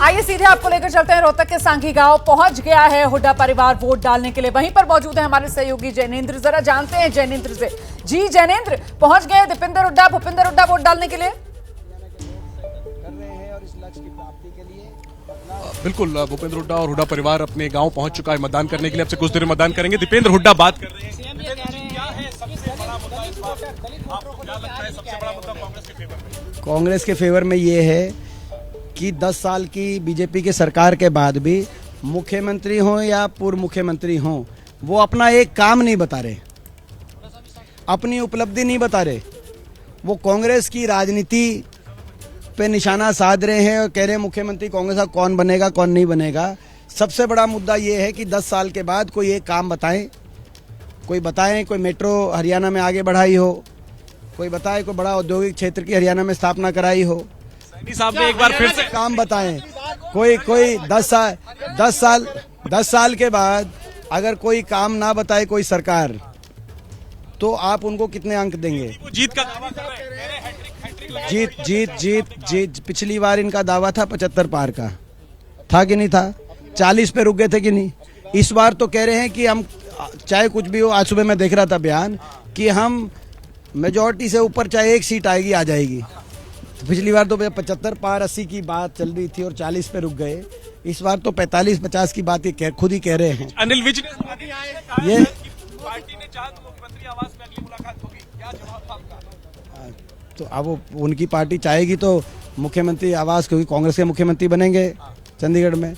आइए सीधे आपको लेकर चलते हैं। रोहतक के सांघी गांव पहुंच गया है हुड्डा परिवार वोट डालने के लिए। वहीं पर मौजूद है हमारे सहयोगी जैनेंद्र। जरा जानते हैं जैनेंद्र से। जी जैनेंद्र, पहुंच गए दीपेंद्र हुड्डा भूपेंद्र हुड्डा वोट डालने के लिए? बिल्कुल, भूपेंद्र हुड्डा और हुड्डा परिवार अपने गांव पहुंच चुका है मतदान करने के लिए। अब से कुछ देर में मतदान करेंगे। दीपेंद्र हुड्डा बात कर रहे हैं। कांग्रेस के फेवर में ये है कि 10 साल की बीजेपी की सरकार के बाद भी मुख्यमंत्री हों या पूर्व मुख्यमंत्री हों, वो अपना एक काम नहीं बता रहे, अपनी उपलब्धि नहीं बता रहे। वो कांग्रेस की राजनीति पे निशाना साध रहे हैं और कह रहे हैं मुख्यमंत्री कांग्रेस का कौन बनेगा कौन नहीं बनेगा। सबसे बड़ा मुद्दा ये है कि 10 साल के बाद कोई एक काम बताएं, कोई बताएं कोई मेट्रो हरियाणा में आगे बढ़ाई हो, कोई बताए कोई बड़ा औद्योगिक क्षेत्र की हरियाणा में स्थापना कराई हो। साहब ने एक बार फिर से काम बताएं। कोई 10 साल के बाद अगर कोई काम ना बताए कोई सरकार, तो आप उनको कितने अंक देंगे? जीत का दावा कर रहे हैं। जीत पिछली बार इनका दावा था 75 पार का, था कि नहीं था? 40 पे रुक गए थे कि नहीं? इस बार तो कह रहे हैं कि हम चाहे कुछ भी हो, आज सुबह मैं देख रहा था बयान कि हम मेजॉरिटी से ऊपर चाहे एक सीट आएगी आ जाएगी। तो पिछली बार तो 75 पार 80 की बात चल रही थी और 40 पे रुक गए। इस बार तो 45-50 की बात ये खुद ही कह रहे हैं। अनिल विज ये पार्टी ने चाहा तो मुख्यमंत्री आवास में अगली मुलाकात होगी, क्या जवाब आपका? तो अब उनकी पार्टी चाहेगी तो मुख्यमंत्री आवास, क्योंकि कांग्रेस के मुख्यमंत्री बनेंगे चंडीगढ़ में,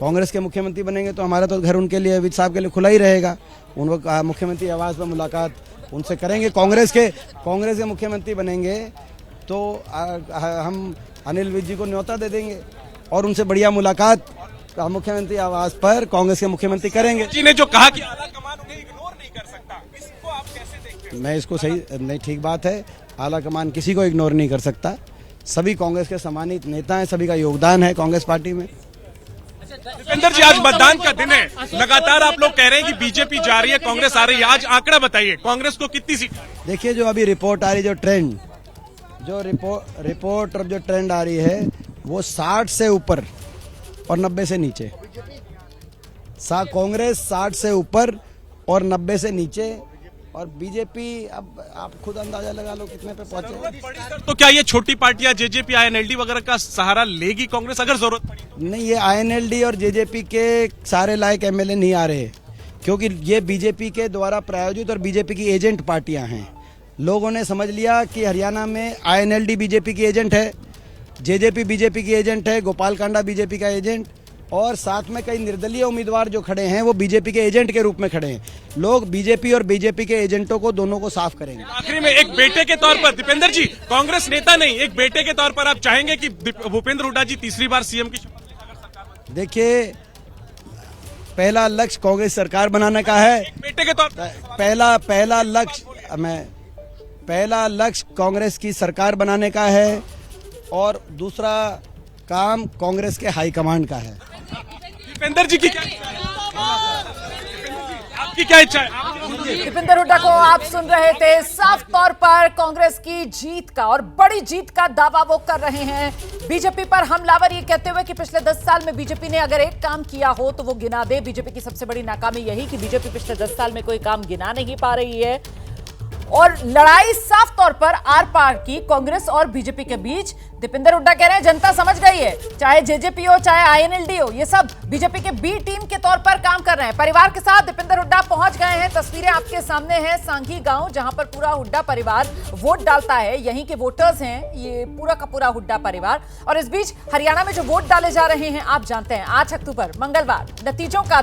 कांग्रेस के मुख्यमंत्री बनेंगे तो हमारा तो घर उनके लिए, विज साहब के लिए खुला ही रहेगा। उनको मुख्यमंत्री आवास में मुलाकात उनसे करेंगे। कांग्रेस के मुख्यमंत्री बनेंगे तो हम अनिल विज जी को न्योता दे देंगे और उनसे बढ़िया मुलाकात मुख्यमंत्री आवास पर कांग्रेस के मुख्यमंत्री करेंगे। जी ने जो कहा कि आला कमान उन्हें इग्नोर नहीं कर सकता, इसको आप कैसे देखते हैं? मैं इसको सही नहीं, ठीक बात है। आला कमान किसी को इग्नोर नहीं कर सकता। सभी कांग्रेस के सम्मानित नेता हैं, सभी का योगदान है कांग्रेस पार्टी में। दीपेंद्र जी, आज मतदान का दिन है, लगातार आप लोग कह रहे हैं कि बीजेपी जा रही है कांग्रेस आ रही है। आज आंकड़ा बताइए, कांग्रेस को कितनी सीट? देखिए, जो अभी रिपोर्ट आ रही, रिपोर्ट और जो ट्रेंड आ रही है वो 60 से ऊपर और 90 से नीचे। कांग्रेस 60 से ऊपर और 90 से नीचे, और बीजेपी अब आप खुद अंदाजा लगा लो कितने पे पहुंचे। तो क्या ये छोटी पार्टियां जेजेपी आईएनएलडी वगैरह का सहारा लेगी कांग्रेस अगर जरूरत पड़ी? नहीं, ये आईएनएलडी और जेजेपी के सारे लायक एमएलए नहीं आ रहे, क्योंकि ये बीजेपी के द्वारा प्रायोजित और बीजेपी की एजेंट पार्टियां हैं। लोगों ने समझ लिया कि हरियाणा में आईएनएलडी बीजेपी की एजेंट है, जेजेपी बीजेपी की एजेंट है, गोपाल कांडा बीजेपी का एजेंट, और साथ में कई निर्दलीय उम्मीदवार जो खड़े हैं वो बीजेपी के एजेंट के रूप में खड़े हैं। लोग बीजेपी और बीजेपी के एजेंटों को, दोनों को साफ करेंगे। आखिरी में एक बेटे के तौर पर, दीपेंद्र जी कांग्रेस नेता नहीं, एक बेटे के तौर पर आप चाहेंगे कि भूपेंद्र हुड्डा जी तीसरी बार सीएम की शपथ लें अगर सरकार बने? देखिए, पहला लक्ष्य कांग्रेस सरकार बनाने का है। बेटे के तौर पर पहला लक्ष्य कांग्रेस की सरकार बनाने का है, और दूसरा काम कांग्रेस के हाईकमांड का है। दीपेंद्र जी की क्या इच्छा है? आपकी क्या इच्छा है? दीपेंद्र हुड्डा को आप सुन रहे थे। साफ तौर पर कांग्रेस की जीत का और बड़ी जीत का दावा वो कर रहे हैं। बीजेपी पर हमलावर ये कहते हुए कि पिछले 10 साल में बीजेपी ने अगर एक काम किया हो तो वो गिना दे। बीजेपी की सबसे बड़ी नाकामी यही कि बीजेपी पिछले 10 साल में कोई काम गिना नहीं पा रही है, और लड़ाई साफ तौर पर आर पार की कांग्रेस और बीजेपी के बीच। दीपेंद्र हुड्डा कह रहे हैं जनता समझ गई है, चाहे जेजेपी हो चाहे आईएनएलडी हो, ये सब बीजेपी के बी टीम के तौर पर काम कर रहे हैं। परिवार के साथ दीपेंद्र हुड्डा पहुंच गए हैं। तस्वीरें आपके सामने हैं सांघी गांव, जहां पर पूरा हुड्डा परिवार वोट डालता है। यहीं के वोटर्स हैं ये पूरा का पूरा हुड्डा परिवार। और इस बीच हरियाणा में जो वोट डाले जा रहे हैं, आप जानते हैं 8 अक्टूबर मंगलवार नतीजों का